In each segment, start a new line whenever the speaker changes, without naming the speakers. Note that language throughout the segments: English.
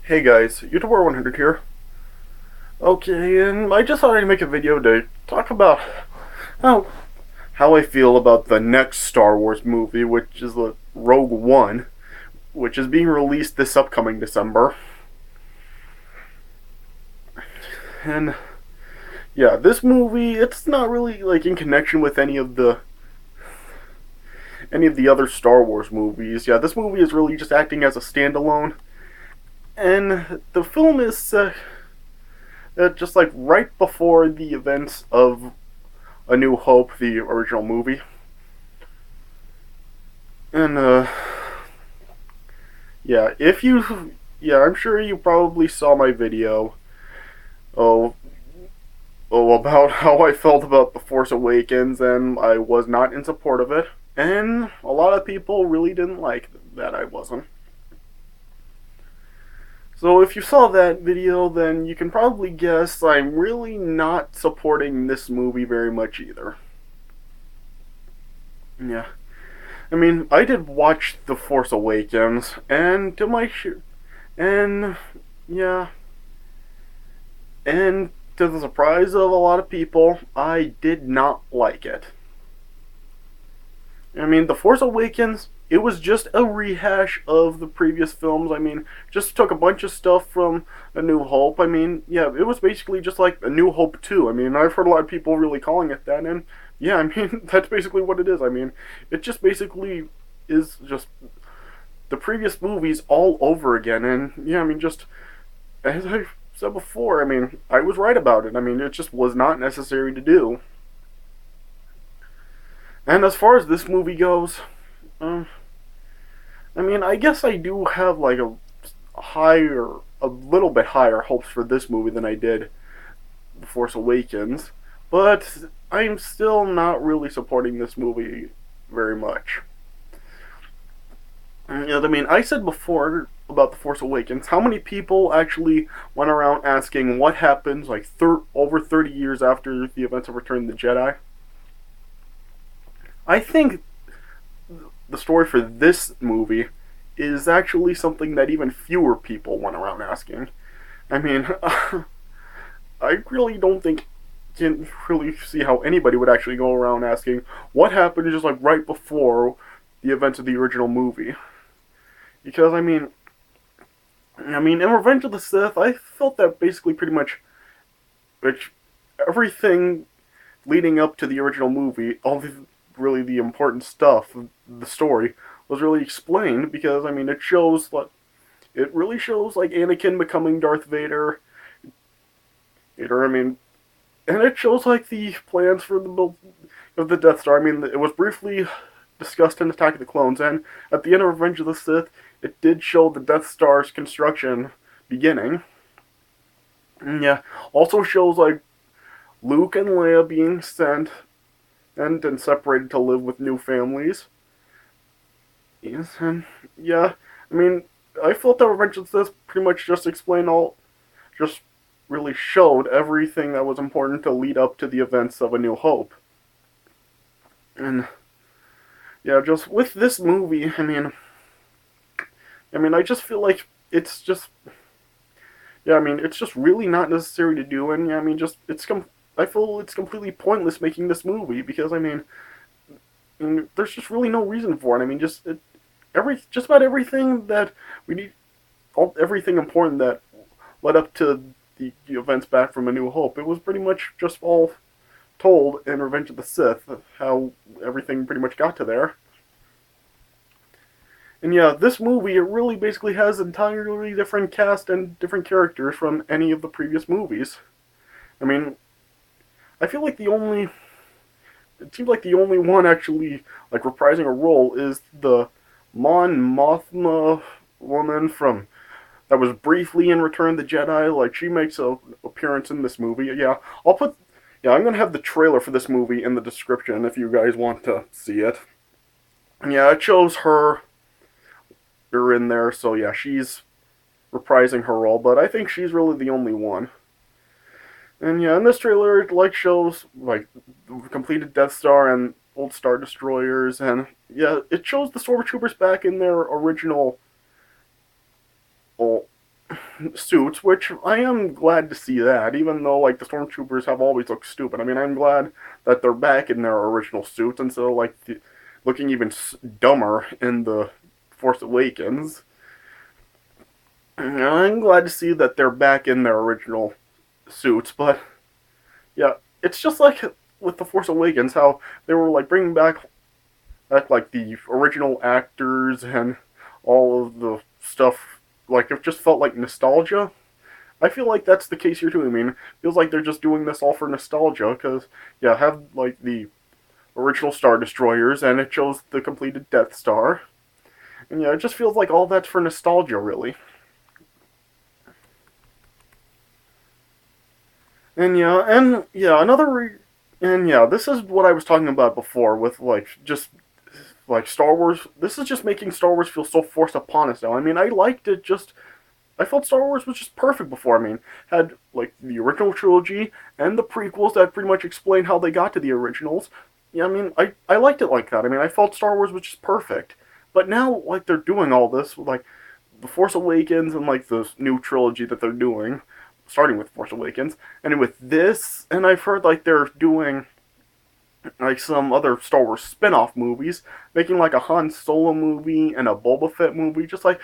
Hey guys, YouTuber 100 here. Okay, and I just thought I'd make a video to talk about how how I feel about the next Star Wars movie, which is the Rogue One, which is being released this upcoming December. And yeah, this movie, it's not really like in connection with any of the other Star Wars movies. Yeah, this movie is really just acting as a standalone, and the film is just like right before the events of A New Hope, the original movie. And yeah, I'm sure you probably saw my video. Oh, about how I felt about The Force Awakens, and I was not in support of it. And a lot of people really didn't like that I wasn't. So if you saw that video, then you can probably guess I'm really not supporting this movie very much either. Yeah. I mean, I did watch The Force Awakens, and and yeah, and to the surprise of a lot of people, I did not like it. I mean, The Force Awakens, it was just a rehash of the previous films. I mean, just took a bunch of stuff from A New Hope. I mean, yeah, it was basically just like A New Hope 2. I mean, I've heard a lot of people really calling it that, and yeah, I mean, that's basically what it is. I mean, it just basically is just the previous movies all over again, and yeah, I mean, just as I said before, I mean, I was right about it. I mean, it just was not necessary to do. And as far as this movie goes, um, I mean, I guess I do have like a little bit higher hopes for this movie than I did The Force Awakens, but I'm still not really supporting this movie very much. You know, I mean, I said before about The Force Awakens, how many people actually went around asking what happens like over 30 years after the events of Return of the Jedi? I think the story for this movie is actually something that even fewer people went around asking. I mean, I really don't think can really see how anybody would actually go around asking what happened just like right before the events of the original movie. Because in Revenge of the Sith, I felt that basically pretty much, which everything leading up to the original movie, all the really the important stuff, the story was really explained because I mean it really shows like Anakin becoming Darth Vader. I mean, and it shows like the plans for the build of the Death Star. I mean, it was briefly discussed in Attack of the Clones, and at the end of Revenge of the Sith, it did show the Death Star's construction beginning. And yeah, also shows like Luke and Leia being sent and then separated to live with new families. Yes, and yeah, I mean, I felt that Revenge of the Sith pretty much just really showed everything that was important to lead up to the events of A New Hope. And yeah, just with this movie, I just feel like it's just it's just really not necessary to do, and yeah, I mean, just I feel it's completely pointless making this movie because there's just really no reason for it. I mean, just about everything that we need, everything important that led up to the events back from A New Hope, it was pretty much just all told in Revenge of the Sith, how everything pretty much got to there. And yeah, this movie, it really basically has entirely different cast and different characters from any of the previous movies. I mean, I feel like it seems like the only one actually, like, reprising a role is the Mon Mothma woman that was briefly in Return of the Jedi. Like, she makes an appearance in this movie. I'm gonna have the trailer for this movie in the description if you guys want to see it. And yeah, it shows her in there, so yeah, she's reprising her role, but I think she's really the only one. And yeah, in this trailer, it like shows like the completed Death Star and old Star Destroyers, and yeah, it shows the Stormtroopers back in their original, oh, suits, which I am glad to see that, even though like the stormtroopers have always looked stupid. I mean, I'm glad that they're back in their original suits, and so like looking even dumber in the Force Awakens. I'm glad to see that they're back in their original suits, but yeah, it's just like with the Force Awakens, how they were like bringing back like the original actors and all of the stuff. Like it just felt like nostalgia. I feel like that's the case here too. I mean, it feels like they're just doing this all for nostalgia because yeah, have like the original Star Destroyers and it shows the completed Death Star, and yeah, it just feels like all that's for nostalgia, really. And yeah, this is what I was talking about before with like just like Star Wars. This is just making Star Wars feel so forced upon us now. I mean, I liked it just I felt Star Wars was just perfect before. I mean, had like the original trilogy and the prequels that pretty much explain how they got to the originals. Yeah, I mean, I liked it like that. I mean, I felt Star Wars was just perfect. But now, like, they're doing all this with, like, The Force Awakens and, like, the new trilogy that they're doing, starting with Force Awakens, and with this, and I've heard, like, they're doing, like, some other Star Wars spin off movies, making, like, a Han Solo movie and a Boba Fett movie, just like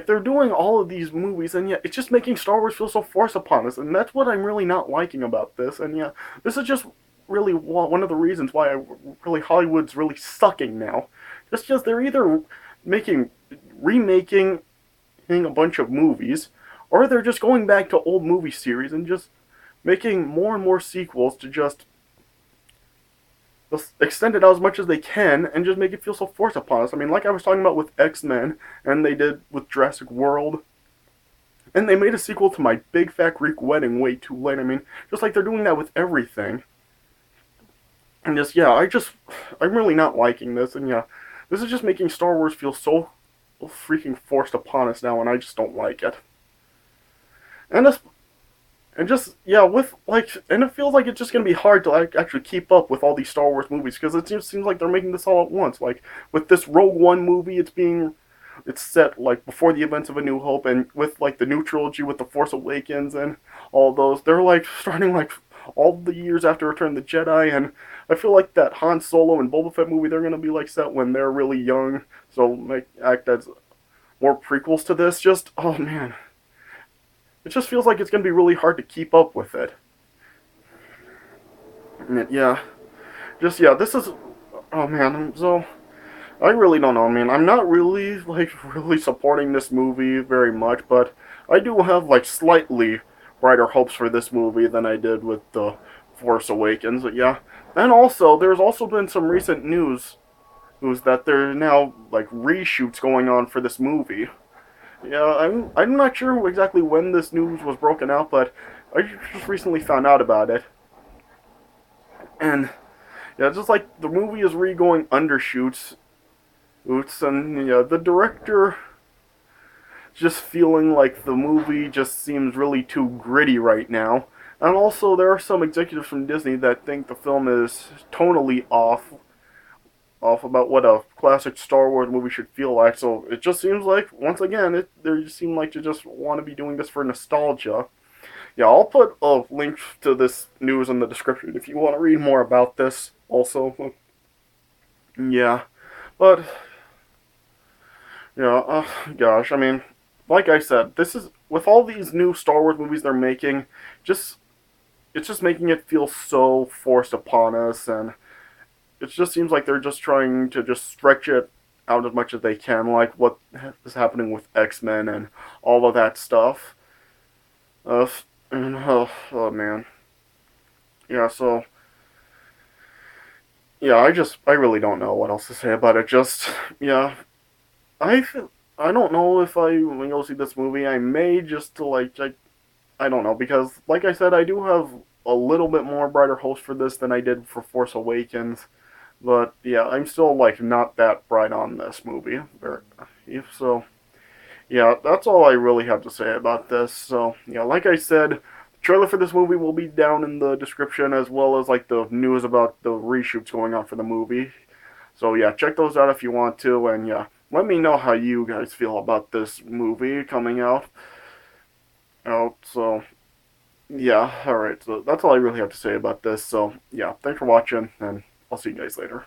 they're doing all of these movies, and yet it's just making Star Wars feel so forced upon us, and that's what I'm really not liking about this. And yeah, this is just really one of the reasons why really Hollywood's really sucking now. Just because they're either making remaking a bunch of movies, or they're just going back to old movie series and just making more and more sequels to just extend it out as much as they can and just make it feel so forced upon us. I mean, like I was talking about with X-Men, and they did with Jurassic World, and they made a sequel to My Big Fat Greek Wedding way too late. I mean, just like they're doing that with everything. And just, yeah, I'm really not liking this, and yeah, this is just making Star Wars feel so freaking forced upon us now, and I just don't like it. And this, and just yeah, with like, and it feels like it's just gonna be hard to like actually keep up with all these Star Wars movies because it just seems like they're making this all at once. Like with this Rogue One movie, it's set like before the events of A New Hope, and with like the new trilogy with the Force Awakens and all those, they're like starting like all the years after Return of the Jedi, and I feel like that Han Solo and Boba Fett movie they're gonna be like set when they're really young, so make act as more prequels to this. Just oh man, it just feels like it's gonna be really hard to keep up with it. And yeah, just yeah, this is oh man, so I really don't know, man. I'm not really like really supporting this movie very much, but I do have like slightly brighter hopes for this movie than I did with the Force Awakens. But yeah, and also there's also been some recent news that there are now like reshoots going on for this movie. Yeah, I'm not sure exactly when this news was broken out, but I just recently found out about it, and yeah, just like the movie is re-going undershoots Oots, and yeah, the director just feeling like the movie just seems really too gritty right now. And also, there are some executives from Disney that think the film is tonally off about what a classic Star Wars movie should feel like. So it just seems like, once again, they just seem like to just want to be doing this for nostalgia. Yeah, I'll put a link to this news in the description if you want to read more about this. Also, yeah, but yeah, gosh, I mean, like I said, this is with all these new Star Wars movies they're making, just it's just making it feel so forced upon us, and it just seems like they're just trying to just stretch it out as much as they can, like what is happening with X-Men and all of that stuff. Uh, and oh man, yeah. So yeah, I really don't know what else to say about it. Just yeah, I I don't know if I will go see this movie. I may just to I don't know because like I said, I do have a little bit more brighter hopes for this than I did for Force Awakens. But yeah, I'm still like not that bright on this movie. So yeah, that's all I really have to say about this. So yeah, like I said, the trailer for this movie will be down in the description as well as like the news about the reshoots going on for the movie. So yeah, check those out if you want to, and yeah, let me know how you guys feel about this movie coming out. out. So yeah, all right. So that's all I really have to say about this. So yeah, thanks for watching, and I'll see you guys later.